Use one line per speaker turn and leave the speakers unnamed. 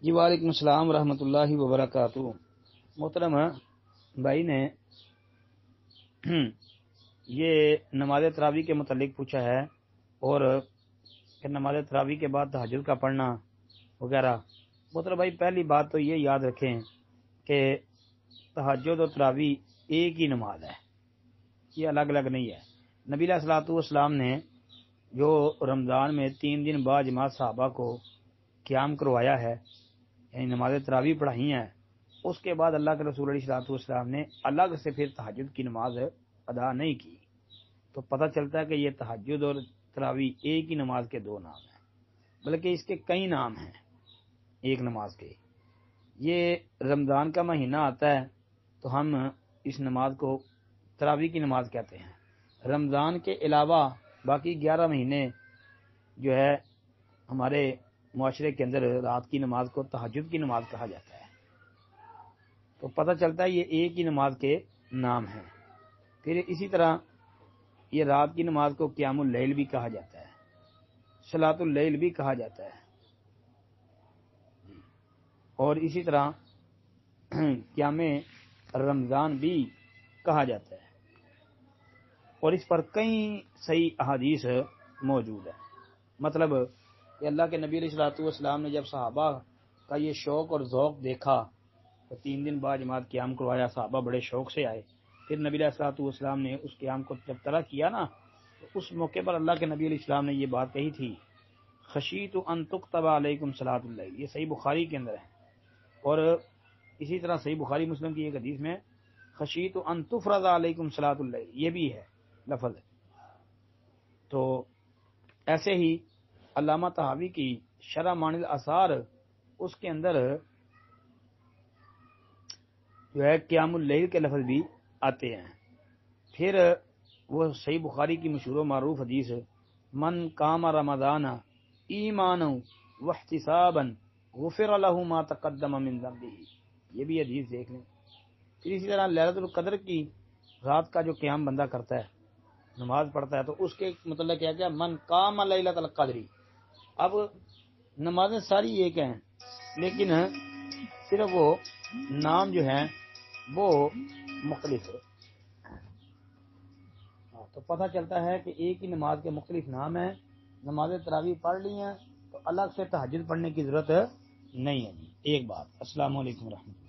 جی وعلیکم السلام ورحمۃ اللہ وبرکاتہ۔ محترم بھائی نے یہ نماز تراویح کے متعلق پوچھا ہے اور کہ نماز تراویح کے بعد تہجد کا پڑھنا وغیرہ۔ محترم بھائی پہلی بات تو یہ یاد رکھیں کہ تہجد اور تراویح ایک ہی نماز ہے، یہ الگ الگ نہیں ہے۔ نبی علیہ الصلوۃ والسلام نے جو رمضان میں 3 دن بعد جماعت صحابہ کو قیام کروایا ہے، یعنی نماز تراویح پڑھائی ہیں، اس کے بعد اللہ کے رسول علیہ الصلوۃ والسلام نے الگ سے پھر تہجد کی نماز ادا نہیں کی۔ تو پتہ چلتا ہے کہ یہ تہجد اور تراویح ایک ہی نماز کے دو نام ہیں، بلکہ اس کے کئی نام ہیں ایک نماز کے۔ یہ رمضان کا مہینہ آتا ہے تو ہم اس نماز کو تراویح کی نماز کہتے ہیں۔ رمضان کے علاوہ باقی 11 مہینے جو ہے ہمارے معاشرے کے اندر رات کی نماز کو تہجد کی نماز کہا جاتا ہے۔ تو پتہ چلتا ہے یہ ایک ہی نماز کے نام ہیں۔ پھر اسی طرح یہ رات کی نماز کو قیام اللیل بھی کہا جاتا ہے، صلاۃ اللیل بھی کہا جاتا ہے، اور اسی طرح قیام رمضان بھی کہا جاتا ہے، اور اس پر کئی صحیح احادیث موجود ہیں۔ مطلب کہ اللہ کے نبی علیہ الصلوۃ والسلام نے جب صحابہ کا یہ شوق اور ذوق دیکھا تو 3 دن بعد جماعت قیام کروایا، صحابہ بڑے شوق سے آئے۔ پھر نبی علیہ الصلوۃ والسلام نے اس قیام کو جب طرح کیا نا، تو اس موقع پر اللہ کے نبی علیہ السلام نے یہ بات کہی تھی، خشیت ان تکتب علیکم صلاۃ اللیل، یہ صحیح بخاری کے اندر ہے، اور اسی طرح صحیح بخاری مسلم کی ایک حدیث میں خشیت ان تفرض علیکم صلاۃ اللیل، یہ بھی ہے لفظ۔ تو ایسے ہی علامہ طحاوی کی شرح معانی الاثار، اس کے اندر جو ہے قیام اللیل کے لفظ بھی آتے ہیں۔ پھر وہ صحیح بخاری کی مشہور و معروف حدیث من قام رمضان ایمانا واحتسابا غفر له ما تقدم من ذنبه، یہ بھی حدیث دیکھ لیں۔ پھر اسی طرح لیلۃ القدر کی رات کا جو قیام بندہ کرتا ہے، نماز پڑھتا ہے، تو اس کے متعلق کیا کیا من قام لیلۃ القدر۔ اب نمازیں ساری ایک ہیں، لیکن صرف وہ نام جو ہیں وہ مختلف ہے۔ تو پتہ چلتا ہے کہ ایک ہی نماز کے مختلف نام ہیں۔ نماز تراویح پڑھ لی ہیں تو الگ سے تہجد پڑھنے کی ضرورت نہیں ہے۔ ایک بات۔ السلام علیکم ورحمۃ اللہ۔